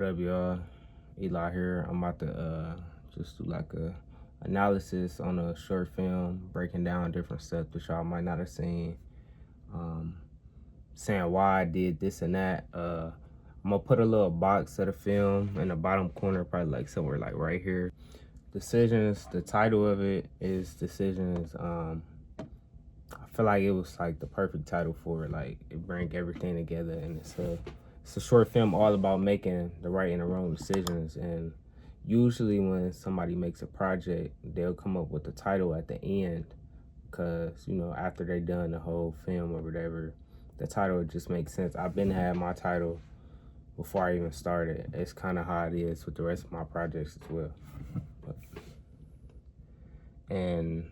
What up, y'all? Eli here. I'm about to just do like a analysis on a short film, breaking down different stuff that y'all might not have seen. Saying why I did this and that. I'm gonna put a little box of the film in the bottom corner, probably like somewhere like right here. Decisions. The title of it is Decisions. I feel like it was like the perfect title for it. Like it bring everything together, and it's a short film all about making the right and the wrong decisions. And usually when somebody makes a project, they'll come up with the title at the end, because after they done the whole film or whatever, the title just makes sense. I've been had my title before I even started. It's kind of how it is with the rest of my projects as well. And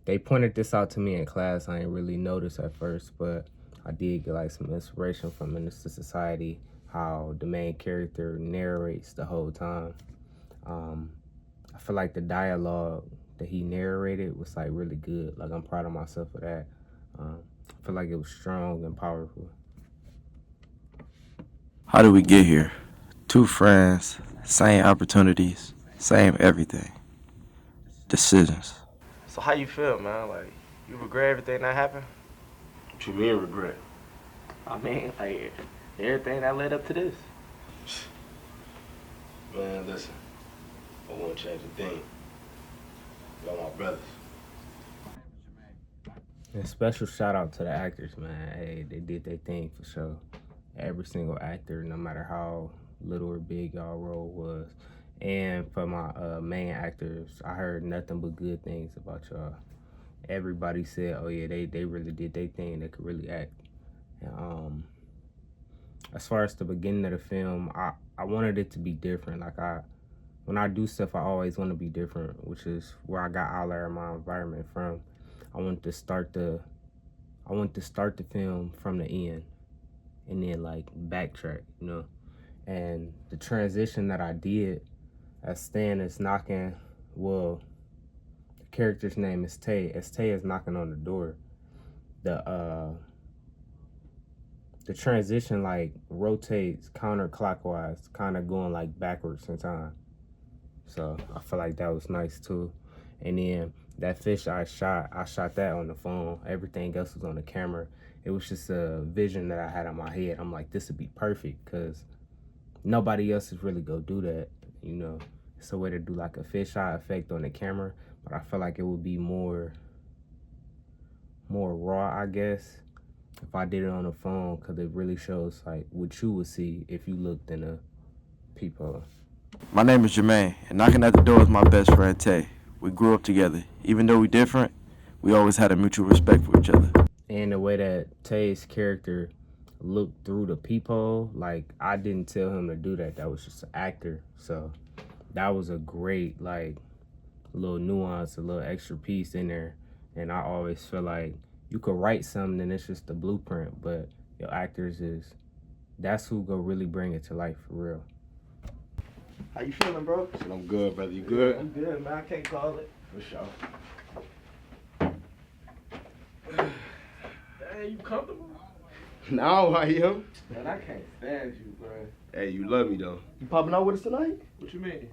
they pointed this out to me in class. I didn't really notice at first, but I did get like some inspiration from Menace to Society, how the main character narrates the whole time. I feel like the dialogue that he narrated was like really good. Like I'm proud of myself for that. I feel like it was strong and powerful. How did we get here? Two friends, same opportunities, same everything. Decisions. So how you feel, man? Like, you regret everything that happened? What you mean regret? I mean, like, everything that led up to this. Man, listen, I won't change a thing. Y'all my brothers. And special shout out to the actors, man. Hey, they did their thing for sure. Every single actor, no matter how little or big y'all role was. And for my main actors, I heard nothing but good things about y'all. Everybody said, oh yeah, they really did their thing. They could really act. And, as far as the beginning of the film, I wanted it to be different. Like when I do stuff, I always want to be different, which is where I got all of my environment from. I want to start the film from the end, and then like backtrack, And the transition that I did, as Stan is knocking, well, the character's name is Tay. As Tay is knocking on the door, the transition like rotates counterclockwise, kind of going like backwards in time. So I feel like that was nice too. And then that fish I shot that on the phone. Everything else was on the camera. It was just a vision that I had in my head. I'm like, this would be perfect because nobody else is really gonna do that. It's a way to do like a fisheye effect on the camera, but I feel like it would be more raw, I guess, if I did it on the phone, because it really shows like what you would see if you looked in a peephole. My name is Jermaine, and knocking at the door is my best friend Tay. We grew up together. Even though we different, we always had a mutual respect for each other. And the way that Tay's character looked through the peephole, like I didn't tell him to do that. That was just an actor. So that was a great like little nuance, a little extra piece in there. And I always feel like you could write something and it's just the blueprint, but your actors that's who go really bring it to life for real. How you feeling, bro? Shit, I'm good, brother. You good? I'm good, man. I can't call it. For sure. Hey, you comfortable? Now I am. Man, I can't stand you, bro. Hey, you love me though. You popping out with us tonight? What you mean?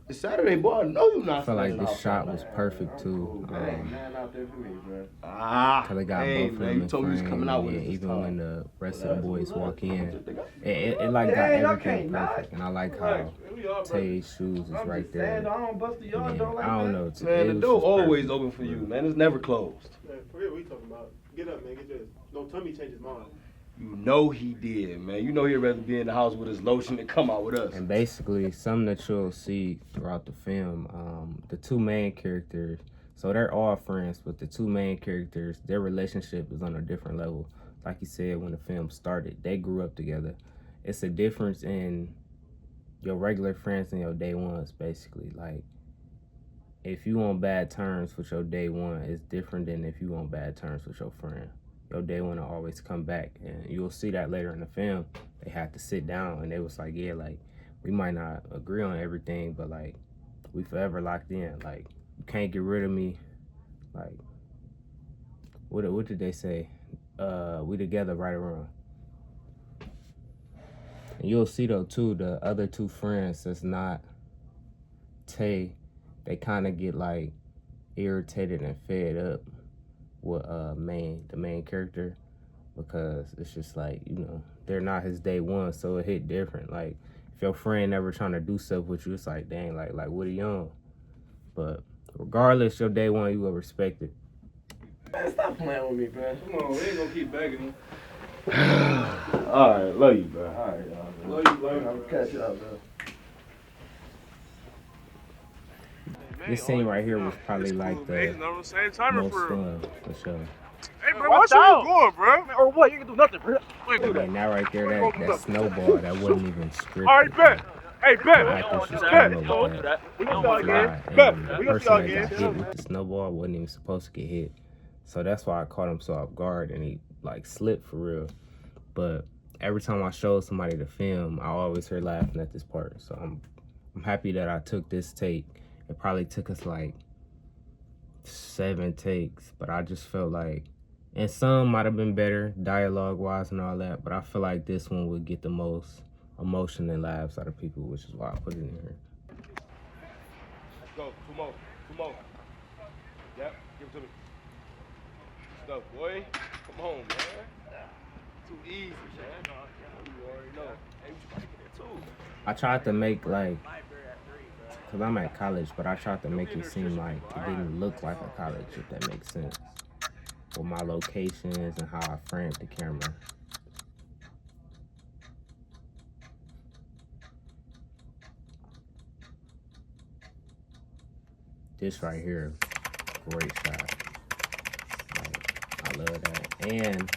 It's Saturday, boy. I know you I not. feel like standing this out shot front, was man. perfect too. That ain't man out there for me, bro. Cause they got hey, both of man, them you in told me you was frame, coming out and with then us this even time. when the rest of the boys walk in, Hey, it like got Dang, I everything can't not. perfect. And I like how Tay's shoes is right there. I don't bust the yard And door like I don't that. know. Man, It the was door just always perfect. open for you, man. It's never closed. Man, for real, what you talking about? Get up, man. Get yours. Don't tell me change his mind. You know he did, man. You know he'd rather be in the house with his lotion than come out with us. And basically, something that you'll see throughout the film, the two main characters, so they're all friends, but the two main characters, their relationship is on a different level. Like you said, when the film started, they grew up together. It's a difference in your regular friends and your day ones, basically. Like, if you on bad terms with your day one, it's different than if you on bad terms with your friend. Your day one will always come back, and you'll see that later in the film. They had to sit down, and they was like, yeah, like, we might not agree on everything, but like, we forever locked in. Like, you can't get rid of me. Like, what did they say? We together, right or wrong. And you'll see though too, the other two friends that's not Tay, they kind of get like irritated and fed up with the main character, because it's just like, you know, they're not his day one, so it hit different. Like if your friend ever trying to do stuff with you, it's like, dang, like what are you on? But regardless, your day one, you will respect it. Man, stop playing with me, bro. Come on, we ain't gonna keep begging him. Alright, love you, bro. Alright, y'all. Love you, I'm gonna catch you up, bro. This scene right here was probably like the same time most fun for sure. Hey, bro, watch where you going, bro? Or what? You can do nothing, bro. And now right there, that snowball, that wasn't even scripted. All right, bet. Hey, The bet. actors just Bet. came up with that We on can the start fly, again. Bet. and the We can person start that got again. hit with the snowball wasn't even supposed to get hit. So that's why I caught him so off guard, and he like slipped for real. But every time I showed somebody the film, I always heard laughing at this part. So I'm happy that I took this take. It probably took us like 7 takes, but I just felt like, and some might have been better dialogue wise and all that, but I feel like this one would get the most emotion and laughs out of people, which is why I put it in here. Let's go. Two more. Yep, give it to me. Let's go, boy. Come on, man. Too easy, man. You already know. Hey, what you about to get it too? I tried to make like, cause I'm at college, but I tried to make it seem like it didn't look like a college, if that makes sense. With my locations and how I framed the camera. This right here, great shot. Like, I love that. And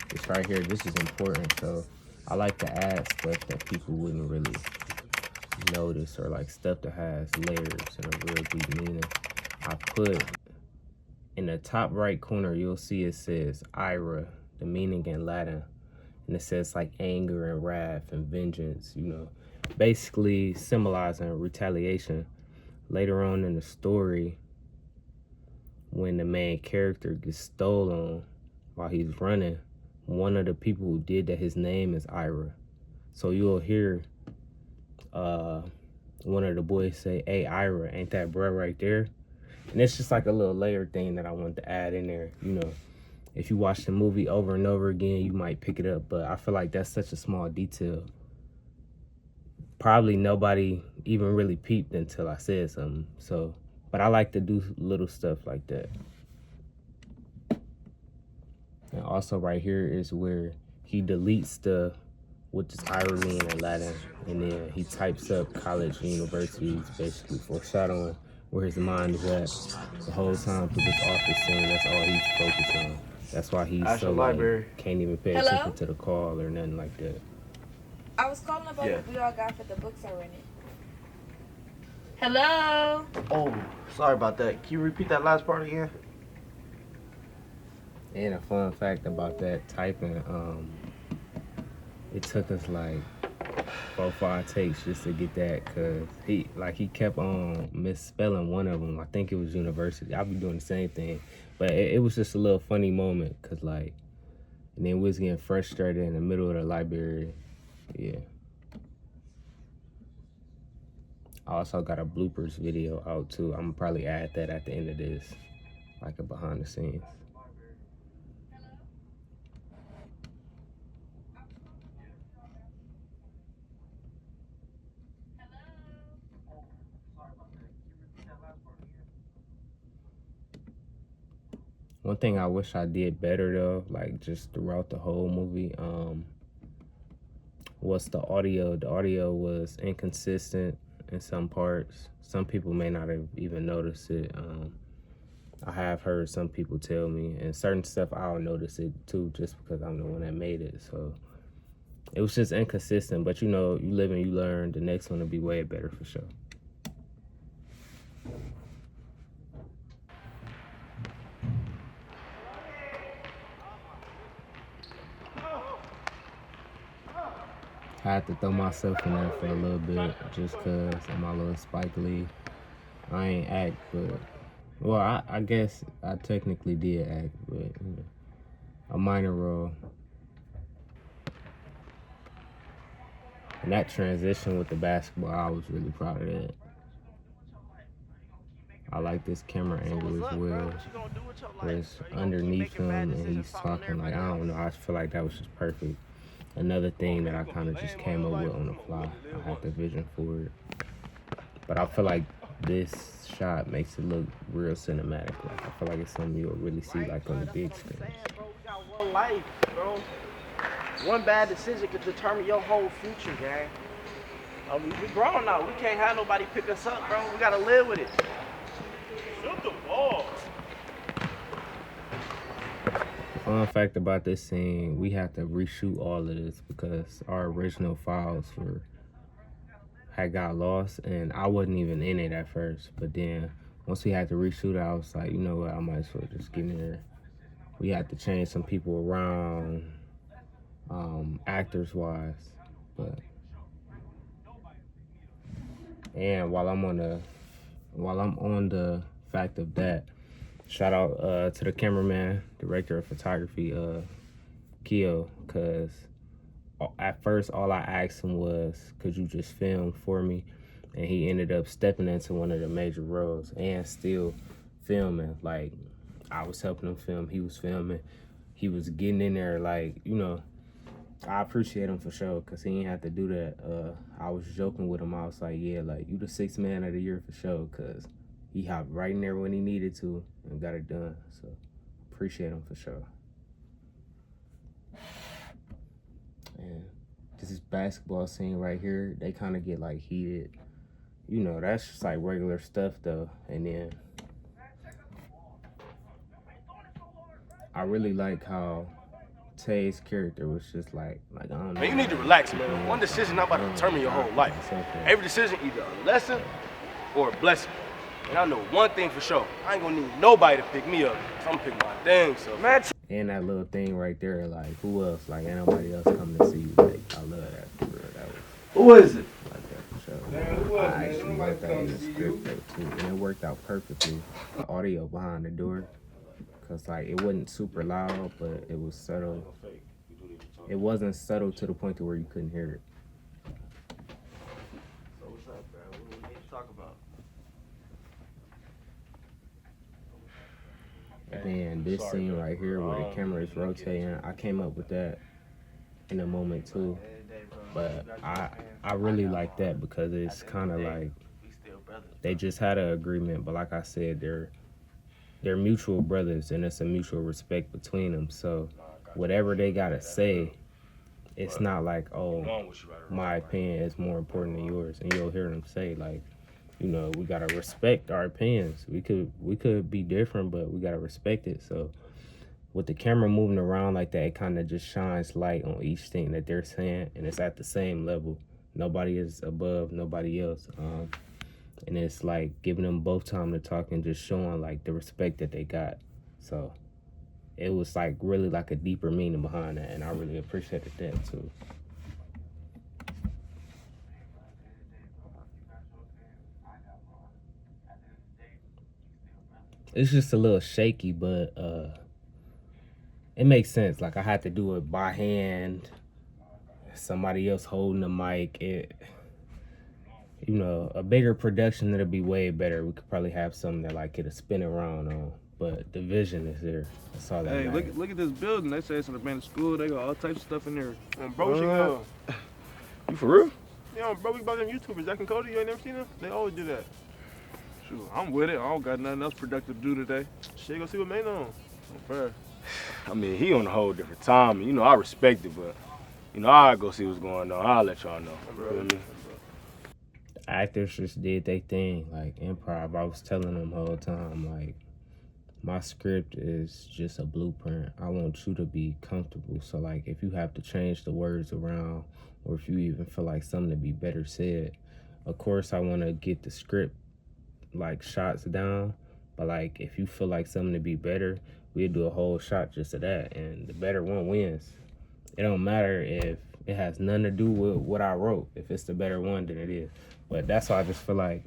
this right here, this is important. So I like to add stuff that people wouldn't really notice, or like stuff that has layers and a real deep meaning. I put in the top right corner, you'll see it says ira, the meaning in Latin, and it says like anger and wrath and vengeance, you know, basically symbolizing retaliation. Later on in the story, when the main character gets stolen while he's running, one of the people who did that, his name is Ira. So you'll hear one of the boys say, "Hey, Ira, ain't that bruh right there?" And it's just like a little layer thing that I wanted to add in there. You know, if you watch the movie over and over again, you might pick it up, but I feel like that's such a small detail. Probably nobody even really peeped until I said something. So, but I like to do little stuff like that. And also right here is where he deletes stuff with this Iranian and Latin, and then he types up college and universities, basically foreshadowing where his mind is at the whole time through this office scene. That's all he's focused on. That's why he's so like, can't even pay attention to the call or nothing like that. I was calling about what we all got for the books I rented. Hello? Oh, sorry about that. Can you repeat that last part again? And a fun fact about that typing, it took us like 4 or 5 takes just to get that, cause he kept on misspelling one of them. I think it was university. I'll be doing the same thing, but it was just a little funny moment, cause like, and then we was getting frustrated in the middle of the library. Yeah. I also got a bloopers video out too. I'm gonna probably add that at the end of this, like a behind the scenes. One thing I wish I did better though, like just throughout the whole movie, was the audio. The audio was inconsistent in some parts. Some people may not have even noticed it. I have heard some people tell me, and certain stuff I'll notice it too, just because I'm the one that made it. So it was just inconsistent, but you know, you live and you learn. The next one will be way better for sure. I had to throw myself in there for a little bit just cause of my little Spike Lee. I ain't act, but well, I guess I technically did act, but you know, a minor role. And that transition with the basketball, I was really proud of that. I like this camera angle as well, where it's underneath him and he's talking. Like, I don't know, I feel like that was just perfect. Another thing that I kind of just came up with on the fly. I had the vision for it. But I feel like this shot makes it look real cinematic. Like, I feel like it's something you'll really see like on the big screen. Bro, we got one life, bro. One bad decision could determine your whole future, gang. We grown now. We can't have nobody pick us up, bro. We gotta live with it. Shoot the ball. Fun fact about this scene, we had to reshoot all of this because our original files had got lost, and I wasn't even in it at first. But then once we had to reshoot it, I was like, you know what, I might as well just get in there. We had to change some people around, actors wise, but and while I'm on the fact of that, shout out to the cameraman, director of photography, Keo, because at first all I asked him was, could you just film for me? And he ended up stepping into one of the major roles and still filming. Like, I was helping him film, he was filming, he was getting in there, like, you know. I appreciate him for sure, because he ain't have to do that. I was joking with him. I was like, yeah, like, you the 6th man of the year for sure, because he hopped right in there when he needed to and got it done. So, appreciate him for sure. And this is basketball scene right here. They kind of get, like, heated. You know, that's just, like, regular stuff, though. And then I really like how Tay's character was just like I don't know. Man, you need to relax, man. One decision not about to determine your whole life. Every decision either a lesson or a blessing. And I know one thing for sure. I ain't gonna need nobody to pick me up. So I'm gonna pick my thing, so man. And that little thing right there, like, who else? Like, ain't nobody else coming to see you. Like, I love that for real. That was Who is it? like that for sure. Man, who else, I man? actually Nobody worked out come in to the see script though, too. And it worked out perfectly. The audio behind the door. Because, like, it wasn't super loud, but it was subtle. It wasn't subtle to the point to where you couldn't hear it. So what's up, bro? What do we need to talk about? And then this scene right here where the camera is rotating, I came up with that in a moment too. But I really like that because it's kind of like they just had an agreement, but like I said, they're mutual brothers and it's a mutual respect between them. So whatever they gotta say, it's not like, oh, my opinion is more important than yours. And you'll hear them say, like, you know, we gotta respect our opinions. We could be different, but we gotta respect it. So with the camera moving around like that, it kind of just shines light on each thing that they're saying, and it's at the same level. Nobody is above nobody else. And it's like giving them both time to talk and just showing like the respect that they got. So it was like really like a deeper meaning behind that, and I really appreciated that too. It's just a little shaky, but it makes sense. Like, I had to do it by hand. Somebody else holding the mic. It, you know, a bigger production that'll be way better. We could probably have something that like it'll spin around on. But the vision is there. That's all that matters. Hey, look at this building. They say it's an abandoned school. They got all types of stuff in there. Bro, You for real? yeah, bro, we about them YouTubers, Jack and Cody. You ain't never seen them? They always do that. Shoot, I'm with it. I don't got nothing else productive to do today. Shit, go see what Maine on. Fair. I mean, he on a whole different time. And, you know, I respect it, but, you know, I'll go see what's going on. I'll let y'all know. You feel me? Actors just did their thing, like improv. I was telling them the whole time, like, my script is just a blueprint. I want you to be comfortable. So, like, if you have to change the words around, or if you even feel like something to be better said, of course, I want to get the script, like, shots down. But, like, if you feel like something to be better, we'll do a whole shot just of that, and the better one wins. It don't matter if it has nothing to do with what I wrote. If it's the better one, then it is. But that's why I just feel like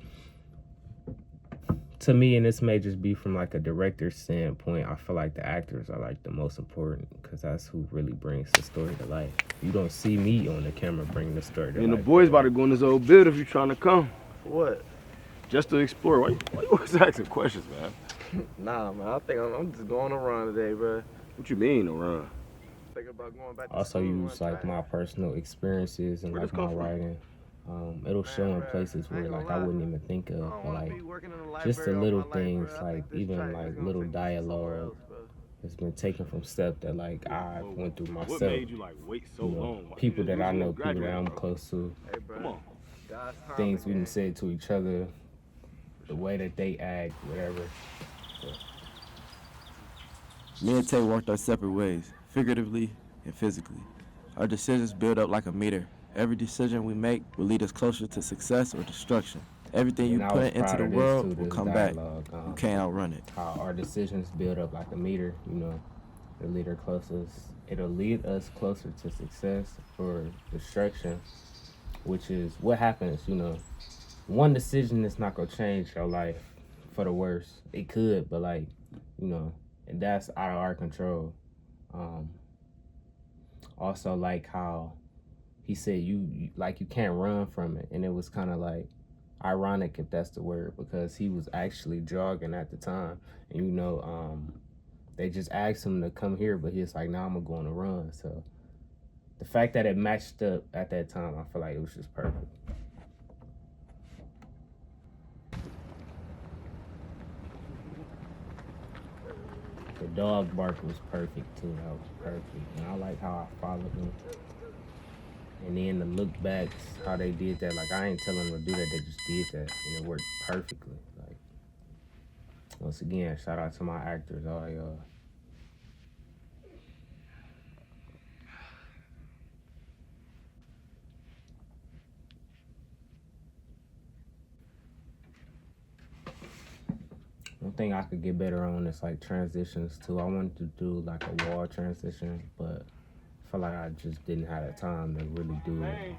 to me, and this may just be from like a director's standpoint, I feel like the actors are like the most important because that's who really brings the story to life. You don't see me on the camera bringing the story to life. And the boys about to go in this old build if you trying to come. For what? Just to explore. Why you always asking questions, man? Nah, man. I think I'm just going to run today, bro. What you mean, around? Think about going back to Also school use one like time. my personal experiences and Where like this my come from? writing. It'll show in bruh, places I where ain't like gonna I lie. wouldn't even think I of, don't but wanna like be working in the just the library all little my life, things, bro. I like think this even track is like gonna little take me somewhere dialogue else, bro. that's been taken from stuff that like I went through myself. What made you like wait so You know, long? Why people you that just I know, recently people that I'm graduated, bro? close to, Hey, bro. Come on. God's time, things we man. done said to each other, the way that they act, whatever. Me and Tay walked our separate ways, figuratively and physically. Our decisions build up like a meter. Every decision we make will lead us closer to success or destruction. Everything you And I was put into proud the of this, world too, will this come back. dialogue, You can't outrun it. How our decisions build up like a meter, you know, it'll lead us closer to success or destruction, which is what happens, you know. One decision is not gonna change your life for the worse. It could, but like, you know, and that's out of our control. Also like how he said you can't run from it, and it was kind of like ironic, if that's the word, because he was actually jogging at the time, and you know, they just asked him to come here, but he was like, "Nah, I'm gonna go on a run." So the fact that it matched up at that time, I feel like it was just perfect. The dog bark was perfect too. That was perfect, and I like how I followed him. And then the look backs, how they did that. Like, I ain't telling them to do that. They just did that, and it worked perfectly. Like, once again, shout out to my actors, all y'all. One thing I could get better on is like transitions too. I wanted to do like a wall transition, but I feel like I just didn't have the time to really do it.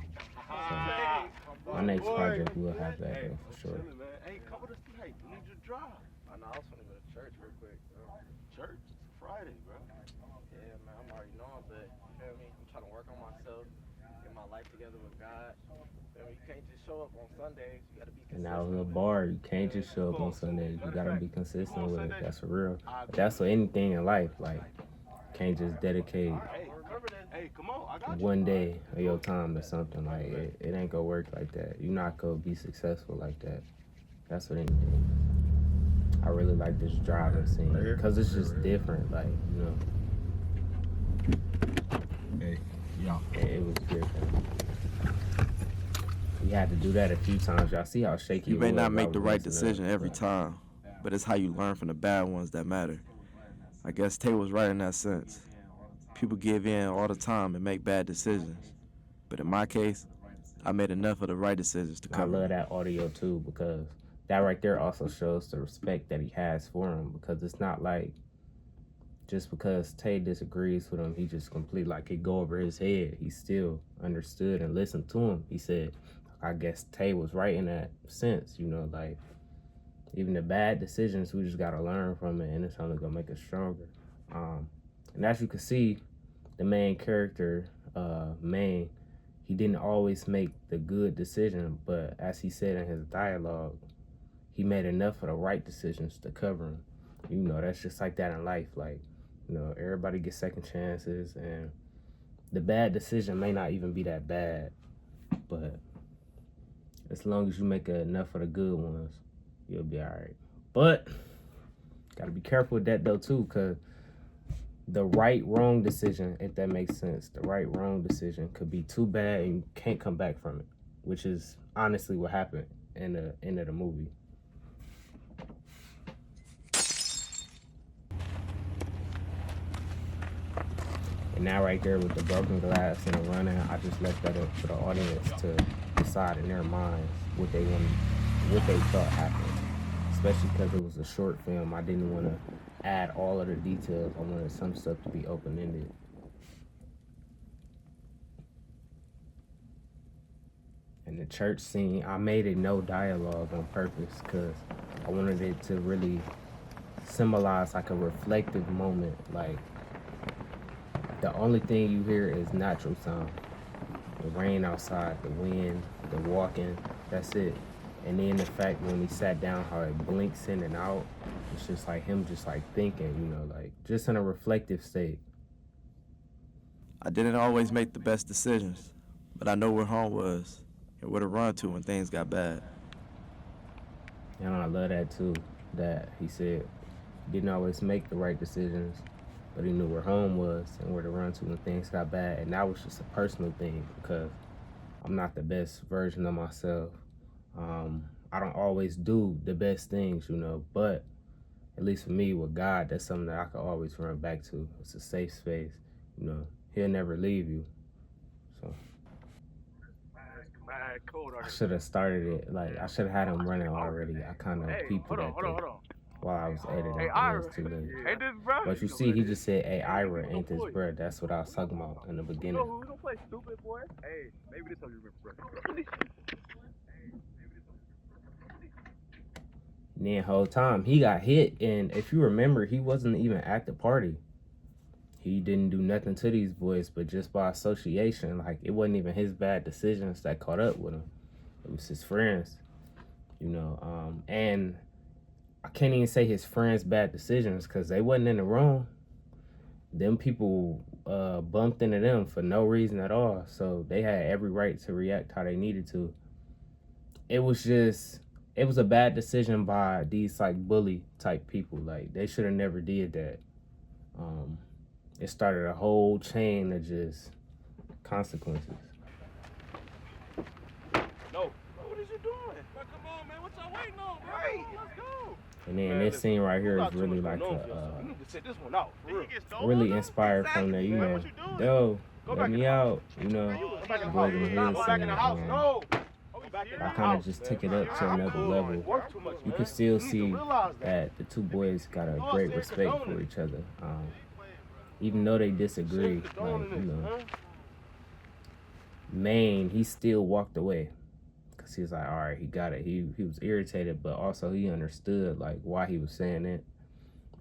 So my next project will have that though, for sure. Hey, come with us tonight. We need you to drive. I know I was gonna go to church real quick, bro. Church? It's Friday, bro. Yeah, man, I'm already knowing, but you feel me? I'm trying to work on myself, get my life together with God. Feel me? You can't just show up on Sundays. You gotta be consistent. And that was a bar. You can't just show up on Sundays. You gotta be consistent with it. That's for real. But that's for anything in life. Like, can't just dedicate Hey, cover that. Hey, come on. I got you. one day of your time to something. Like, it ain't gonna work like that. You're not gonna be successful like that. That's what anything. I really like this driving scene because it's just different. Like, you know. Hey, y'all. It was different. We had to do that a few times. Y'all see how shaky You it may was. not I make was the right messing up, decision every but time, but it's how you learn from the bad ones that matter. I guess Tay was right in that sense. People give in all the time and make bad decisions. But in my case, I made enough of the right decisions to I cover. love that audio too, because that right there also shows the respect that he has for him, because it's not like just because Tay disagrees with him, he just completely like it go over his head. He still understood and listened to him. He said, I guess Tay was right in that sense, you know, like even the bad decisions, we just gotta learn from it, and it's only gonna make us stronger. And as you can see, the main character, Maine, he didn't always make the good decision, but as he said in his dialogue, he made enough of the right decisions to cover him. You know, that's just like that in life. Like, you know, everybody gets second chances, and the bad decision may not even be that bad, but as long as you make enough of the good ones, you'll be all right. But gotta be careful with that though too, because the wrong decision, if that makes sense, the wrong decision could be too bad and you can't come back from it, which is honestly what happened in the end of the movie. And now right there with the broken glass and the running, I just left that up to the audience to decide in their minds what they thought happened. Especially because it was a short film, I didn't want to add all of the details. I wanted some stuff to be open-ended. And the church scene, I made it no dialogue on purpose because I wanted it to really symbolize like a reflective moment. Like the only thing you hear is natural sound. The rain outside, the wind, the walking, that's it. And then the fact when he sat down, how it blinks in and out, it's just like him just like thinking, you know, like just in a reflective state. I didn't always make the best decisions, but I know where home was and where to run to when things got bad. And I love that too, that he said he didn't always make the right decisions, but he knew where home was and where to run to when things got bad. And that was just a personal thing because I'm not the best version of myself. I don't always do the best things, you know, but at least for me with God, that's something that I can always run back to. It's a safe space, you know. He'll never leave you. So I should have started it. Like I should have had him running already. I kind of peeped at that while I was editing. It was too late. Ain't this bro? But you see, he just said, "Hey, Ira, ain't this bruh?" That's what I was talking about in the You beginning. don't play stupid, boy. Hey, maybe this how you remember, bro. And then whole time he got hit, and if you remember, he wasn't even at the party. He didn't do nothing to these boys, but just by association, like it wasn't even his bad decisions that caught up with him. It was his friends, you know. And I can't even say his friends' bad decisions because they wasn't in the wrong. Them people bumped into them for no reason at all, so they had every right to react how they needed to. It was a bad decision by these like bully type people. Like they should have never did that. It started a whole chain of just consequences. No. What is you doing? Bro, come on, man. What y'all waiting on, bro? Right. Let's go. And then Man, this listen, scene right here you is got too really much like going on for yourself. You need to sit this one out. For real. really inspired from the, you know, yo, let me out, you know, Go back in the Boys house. in the Go Hood back in the house. scene, No. Go back in the I house. kind of just took it up to another level. Work too much, You man. can still need to see realize that the two boys got a great respect for each other. Even though they disagree, like, you know, Maine, he still walked away because he was like, all right, he got it. He was irritated, but also he understood like why he was saying it.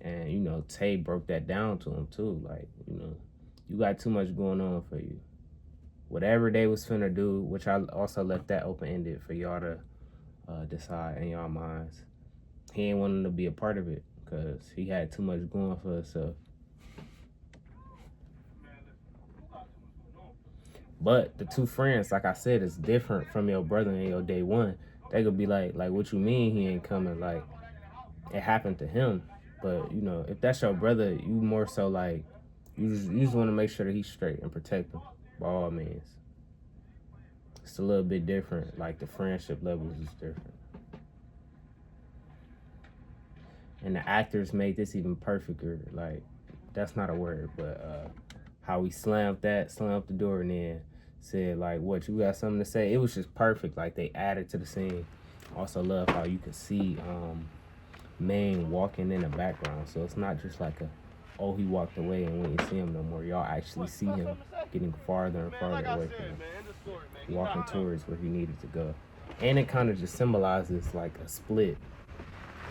And, you know, Tay broke that down to him too. Like, you know, you got too much going on for you. Whatever they was finna do, which I also left that open-ended for y'all to decide in y'all minds. He ain't wanting to be a part of it because he had too much going for himself. But the two friends, like I said, is different from your brother and your day one. They could be like, what you mean he ain't coming? Like, it happened to him. But, you know, if that's your brother, you more so like, you just want to make sure that he's straight and protect him by all means. It's a little bit different. Like, the friendship levels is different. And the actors made this even perfecter. Like, that's not a word, but how he slammed the door and then said, like, what, you got something to say? It was just perfect. Like, they added to the scene. Also love how you could see Maine walking in the background. So it's not just like he walked away and we didn't see him no more. Y'all actually see him getting farther and farther away from him, walking towards where he needed to go. And it kind of just symbolizes like a split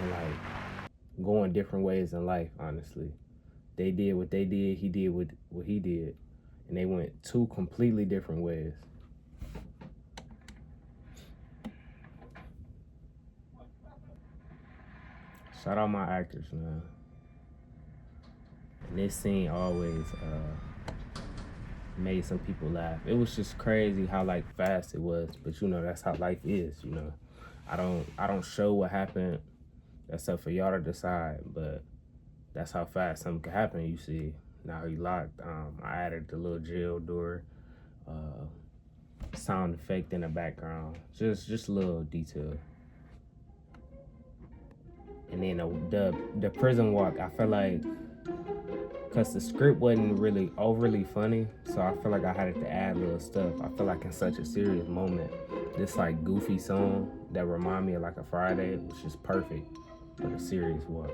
and like going different ways in life, honestly. They did what they did, he did what he did, and they went two completely different ways. Shout out my actors, man. And this scene always made some people laugh. It was just crazy how like fast it was, but you know that's how life is. You know, I don't show what happened. That's up for y'all to decide, but that's how fast something can happen. You see, now he locked. I added the little jail door sound effect in the background, just a little detail. And then the prison walk, I felt like, because the script wasn't really overly funny, so I feel like I had to add little stuff. I feel like in such a serious moment, this like goofy song that remind me of like a Friday was just perfect for the serious walk.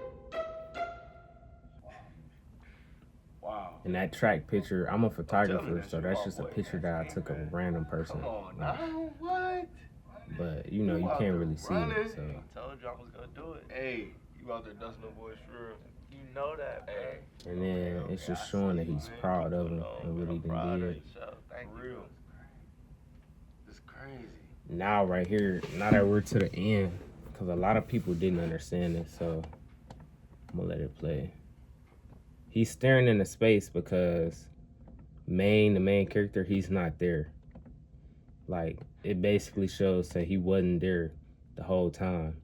Wow. And that track picture, I'm a photographer, so that's just a picture that I took of a random person. Come on Like, now. What? but you know you can't really see it. So I told you I was gonna do it. Hey, you out there dusting them boys for real. You know that, bro. and then it's just showing that he's proud of him and what he done did. Thank For you. real. It's crazy. Now right here, now that we're to the end, because a lot of people didn't understand it, so I'm gonna let it play. He's staring into space because the main character, he's not there. Like, it basically shows that he wasn't there the whole time.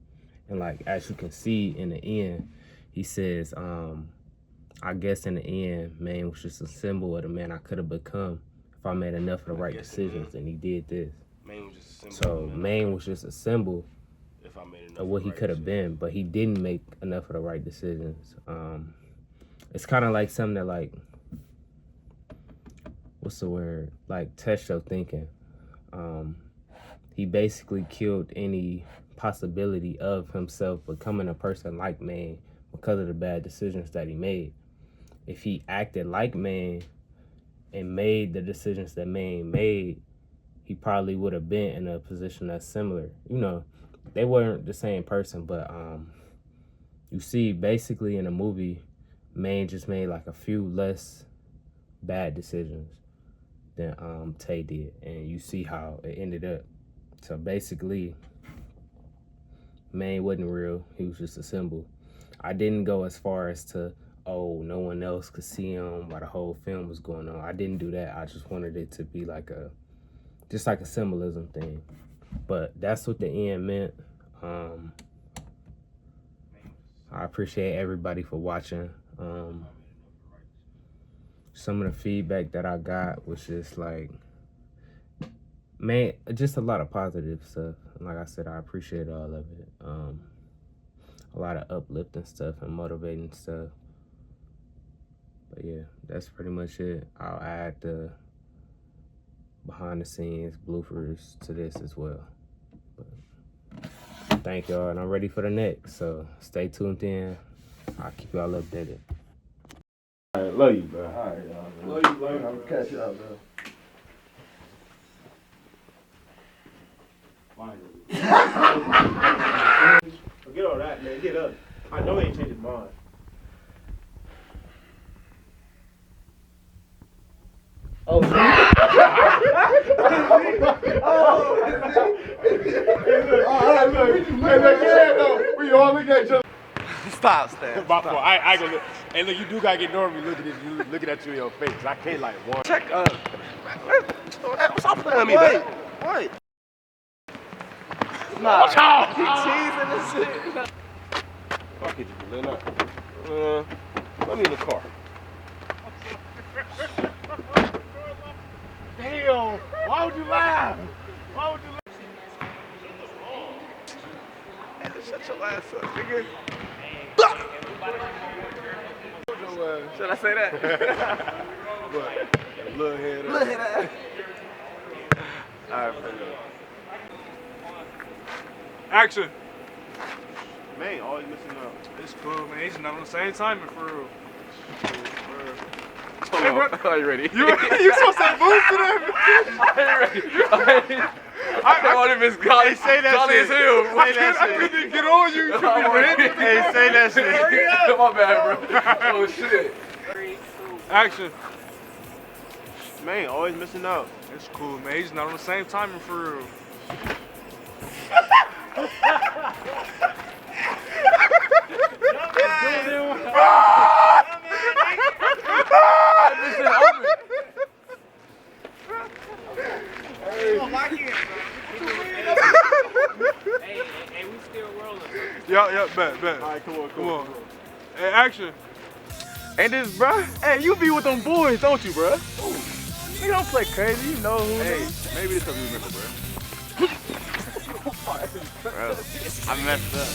And like, as you can see in the end, he says, I guess in the end, Maine was just a symbol of the man I could have become if I made enough of the right decisions, and he did this. Maine was just a symbol. So Maine was just a symbol If I made enough of what he right could have decisions. been, but he didn't make enough of the right decisions. It's kind of like something that, like, what's the word? Like, test your thinking. He basically killed any possibility of himself becoming a person like Maine because of the bad decisions that he made. If he acted like Maine and made the decisions that Maine made, he probably would have been in a position that's similar. You know, they weren't the same person, but you see, basically in the movie, Maine just made like a few less bad decisions than Tay did, and you see how it ended up. So basically, Maine wasn't real. He was just a symbol. I didn't go as far as to, oh, no one else could see him while the whole film was going on. I didn't do that. I just wanted it to be like just like a symbolism thing. But that's what the end meant. I appreciate everybody for watching. Some of the feedback that I got was just like, man, just a lot of positive stuff. Like I said, I appreciate all of it. A lot of uplifting stuff and motivating stuff. But yeah, that's pretty much it. I'll add the behind the scenes bloopers to this as well. But thank y'all, and I'm ready for the next. So stay tuned in. I'll keep y'all updated. I love you, bro. All right, y'all. Love you, bro. I'm catch up, bro. Forget all that, man. Get up. I know he ain't changed his mind. Oh, We all look at each other. Stop, Stan. My fault. I go look. Hey, look, you do gotta get normal looking at you, looking at you in your face. I can't like one. Check stop playing me, man. What? Nah, he teasing this shit. I'll get you, Lynn. Let me in the car. Damn! Why would you laugh? Why would you laugh? Shut your ass up, nigga. Should I say that? What? Little head up. Look at that. All right, Action. Man, always missing out. It's cool, man. He's not on the same timing for real. Hey, bro. Are you ready? You supposed to move to that? I want to miss Golly. Say that Jolly shit. as hell. Say that I shit. couldn't get on you. Hey, say that shit. My bad, bro. Oh, shit. Action. Man, always missing out. It's cool, man. He's not on the same timing for real. Hey, we still rolling. Yeah, bet. All right, come on. Hey, action. And this, bro. Hey, you be with them boys, don't you, bro? They don't play crazy, you know who. Hey, maybe this something you remember, bro. Bro, I messed up.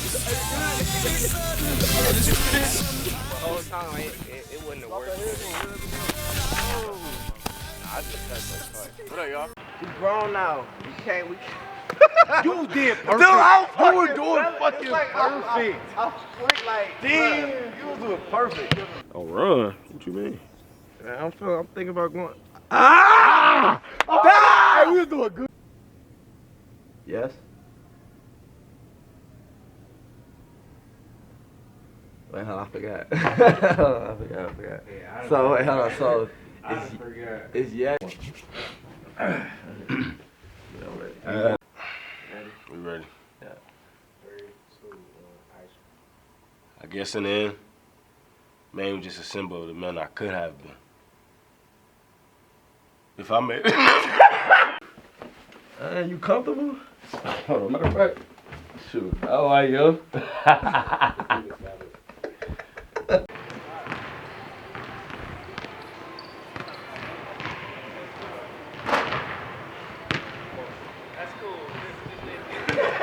The whole time, it wouldn't have worked. I just touched my car. What up, y'all? we grown now. We can't. You did perfect. Dude, I you were doing fucking like, perfect. I freak like. Damn, you was doing perfect. Oh, run. What you mean? Man, I'm thinking about going. Ah! Hey, we was doing good. Yes. Wait, hold on, I forgot. Hold on, I forgot. Yeah, So, wait, hold on. So, I forgot. it's yeah. We ready? Yeah. I guess in the end, man was just a symbol of the man I could have been. If I made You comfortable? Hold on, matter of fact. Shoot. How are you?